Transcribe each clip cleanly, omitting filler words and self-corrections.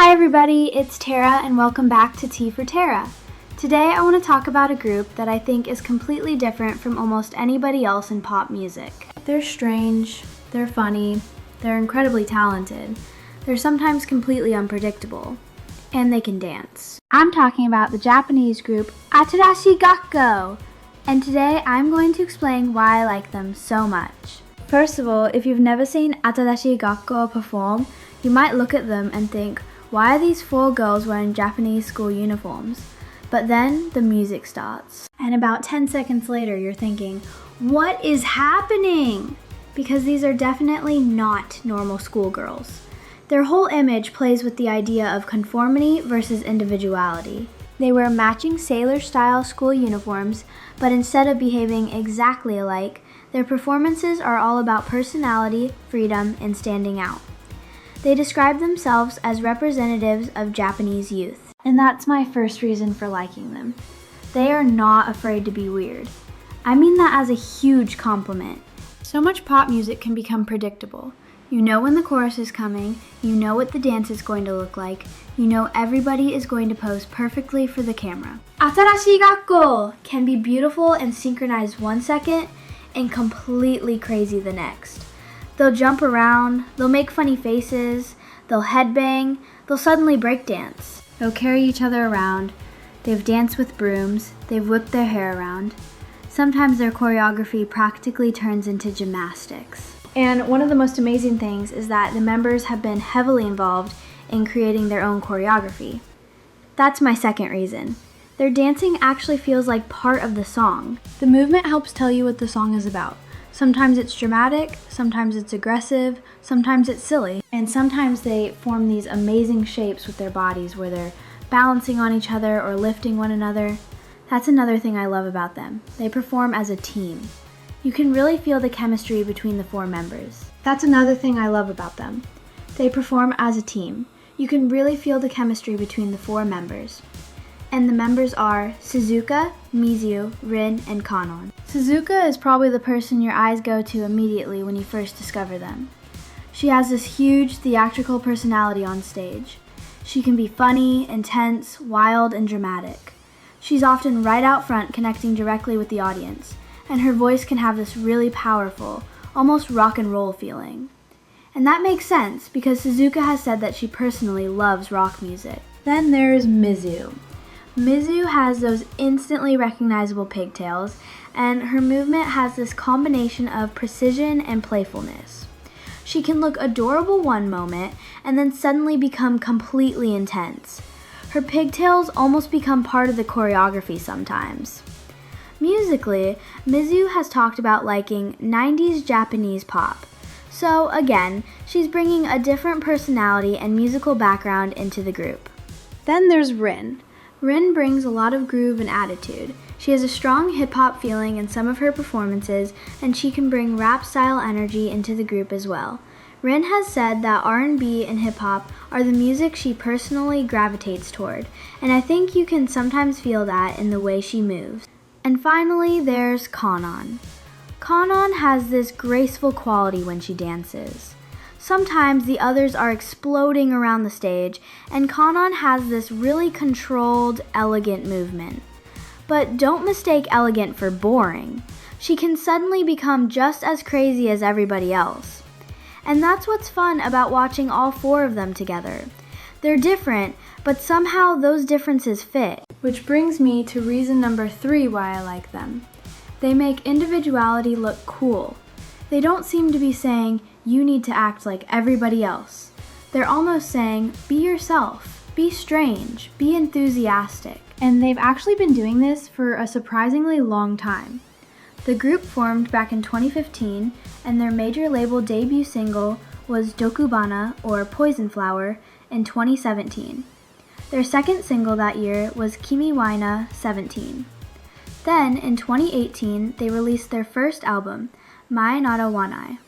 Hi everybody, it's Tara and welcome back to Tea for Tara. Today I want to talk about a group that I think is completely different from almost anybody else in pop music. They're strange, they're funny, they're incredibly talented, they're sometimes completely unpredictable, and they can dance. I'm talking about the Japanese group ATARASHII GAKKO, and today I'm going to explain why I like them so much. First of all, if you've never seen ATARASHII GAKKO perform, you might look at them and think, why are these four girls wearing Japanese school uniforms? But then the music starts. And about 10 seconds later, you're thinking, what is happening? Because these are definitely not normal schoolgirls. Their whole image plays with the idea of conformity versus individuality. They wear matching sailor-style school uniforms, but instead of behaving exactly alike, their performances are all about personality, freedom, and standing out. They describe themselves as representatives of Japanese youth, and that's my first reason for liking them. They are not afraid to be weird. I mean that as a huge compliment. So much pop music can become predictable. You know when the chorus is coming, you know what the dance is going to look like, you know everybody is going to pose perfectly for the camera. ATARASHII GAKKO can be beautiful and synchronized one second and completely crazy the next. They'll jump around, they'll make funny faces, they'll headbang, they'll suddenly breakdance. They'll carry each other around, they've danced with brooms, they've whipped their hair around. Sometimes their choreography practically turns into gymnastics. And one of the most amazing things is that the members have been heavily involved in creating their own choreography. That's my second reason. Their dancing actually feels like part of the song. The movement helps tell you what the song is about. Sometimes it's dramatic, sometimes it's aggressive, sometimes it's silly, and sometimes they form these amazing shapes with their bodies where they're balancing on each other or lifting one another. That's another thing I love about them. They perform as a team. You can really feel the chemistry between the four members. That's another thing I love about them. They perform as a team. You can really feel the chemistry between the four members. And the members are Suzuka, Mizu, Rin, and Kanon. Suzuka is probably the person your eyes go to immediately when you first discover them. She has this huge theatrical personality on stage. She can be funny, intense, wild, and dramatic. She's often right out front connecting directly with the audience, and her voice can have this really powerful, almost rock and roll feeling. And that makes sense because Suzuka has said that she personally loves rock music. Then there's Mizu. Mizu has those instantly recognizable pigtails, and her movement has this combination of precision and playfulness. She can look adorable one moment and then suddenly become completely intense. Her pigtails almost become part of the choreography sometimes. Musically, Mizu has talked about liking 90s Japanese pop. So again, she's bringing a different personality and musical background into the group. Then there's Rin. Rin brings a lot of groove and attitude. She has a strong hip-hop feeling in some of her performances, and she can bring rap-style energy into the group as well. Rin has said that R&B and hip-hop are the music she personally gravitates toward, and I think you can sometimes feel that in the way she moves. And finally, there's Kanon. Kanon has this graceful quality when she dances. Sometimes the others are exploding around the stage, and Kanon has this really controlled, elegant movement. But don't mistake elegant for boring. She can suddenly become just as crazy as everybody else. And that's what's fun about watching all four of them together. They're different, but somehow those differences fit. Which brings me to reason number 3 why I like them. They make individuality look cool. They don't seem to be saying, you need to act like everybody else. They're almost saying, be yourself, be strange, be enthusiastic. And they've actually been doing this for a surprisingly long time. The group formed back in 2015, and their major label debut single was Dokubana, or Poison Flower, in 2017. Their second single that year was Kimi wa na 17. Then, in 2018, they released their first album, Mai Nara Wanai.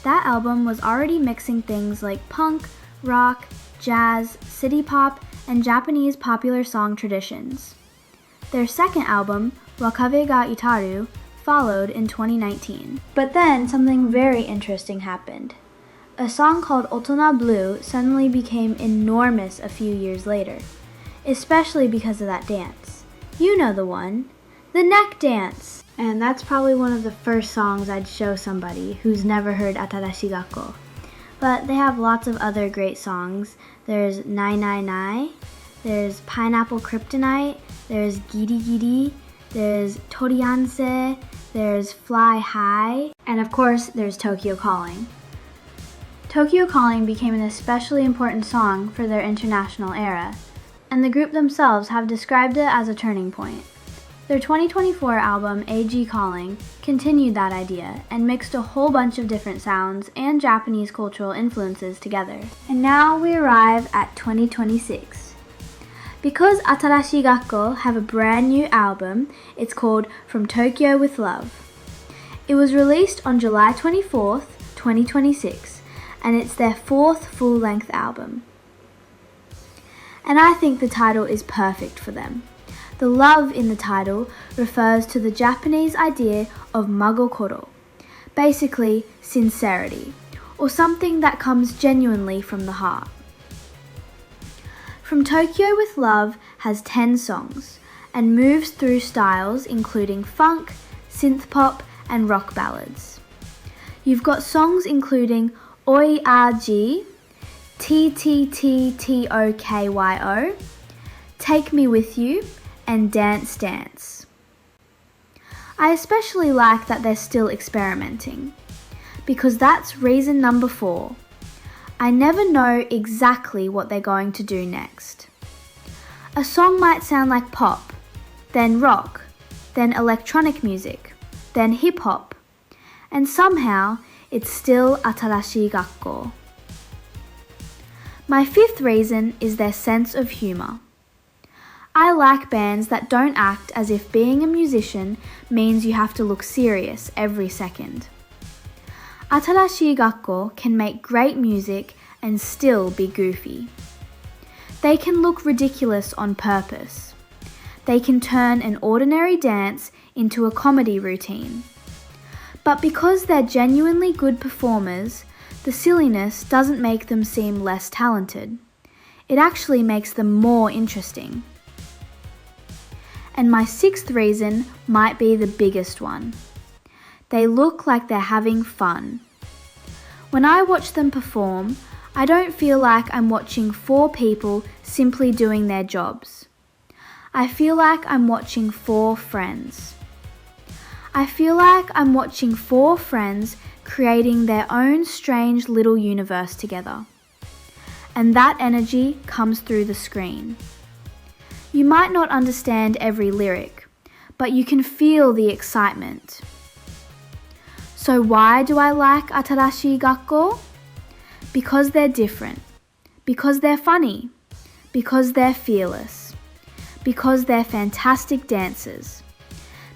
That album was already mixing things like punk, rock, jazz, city pop, and Japanese popular song traditions. Their second album, Wakabe ga Itaru, followed in 2019. But then something very interesting happened. A song called Otona Blue suddenly became enormous a few years later, especially because of that dance. You know the one, the neck dance! And that's probably one of the first songs I'd show somebody who's never heard ATARASHII GAKKO. But they have lots of other great songs. There's Nai Nai Nai, there's Pineapple Kryptonite, there's Giri Giri, there's Torianse, there's Fly High, and of course there's Tokyo Calling. Tokyo Calling became an especially important song for their international era, and the group themselves have described it as a turning point. Their 2024 album, AG Calling, continued that idea and mixed a whole bunch of different sounds and Japanese cultural influences together. And now we arrive at 2026. Because ATARASHII GAKKO have a brand new album, it's called From Tokyo with Love. It was released on July 24th, 2026, and it's their fourth full-length album. And I think the title is perfect for them. The love in the title refers to the Japanese idea of magokoro, basically sincerity, or something that comes genuinely from the heart. From Tokyo with Love has 10 songs and moves through styles including funk, synth pop, and rock ballads. You've got songs including Oi RG, TTTTOKYO, Take Me With You, and Dance Dance. I especially like that they're still experimenting, because that's reason number 4. I never know exactly what they're going to do next. A song might sound like pop, then rock, then electronic music, then hip hop, and somehow it's still ATARASHII GAKKO. My 5th reason is their sense of humour. I like bands that don't act as if being a musician means you have to look serious every second. ATARASHII GAKKO can make great music and still be goofy. They can look ridiculous on purpose. They can turn an ordinary dance into a comedy routine. But because they're genuinely good performers, the silliness doesn't make them seem less talented. It actually makes them more interesting. And my 6th reason might be the biggest one. They look like they're having fun. When I watch them perform, I don't feel like I'm watching 4 people simply doing their jobs. I feel like I'm watching 4 friends. I feel like I'm watching 4 friends creating their own strange little universe together. And that energy comes through the screen. You might not understand every lyric, but you can feel the excitement. So why do I like ATARASHII GAKKO? Because they're different, because they're funny, because they're fearless, because they're fantastic dancers,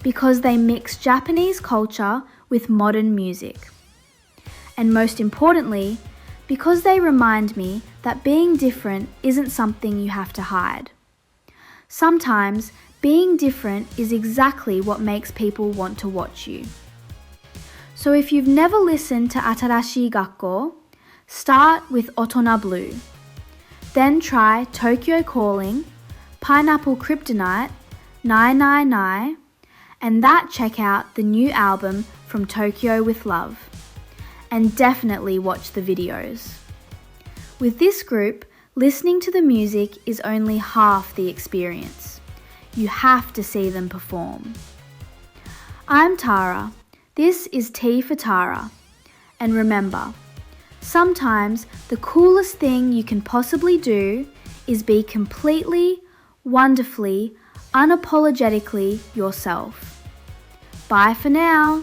because they mix Japanese culture with modern music. And most importantly, because they remind me that being different isn't something you have to hide. Sometimes, being different is exactly what makes people want to watch you. So if you've never listened to ATARASHII GAKKO, start with Otona Blue. Then try Tokyo Calling, Pineapple Kryptonite, Nai Nai Nai, and check out the new album From Tokyo with Love. And definitely watch the videos. With this group, listening to the music is only half the experience. You have to see them perform. I'm Tara. This is T for Tara. And remember, sometimes the coolest thing you can possibly do is be completely, wonderfully, unapologetically yourself. Bye for now.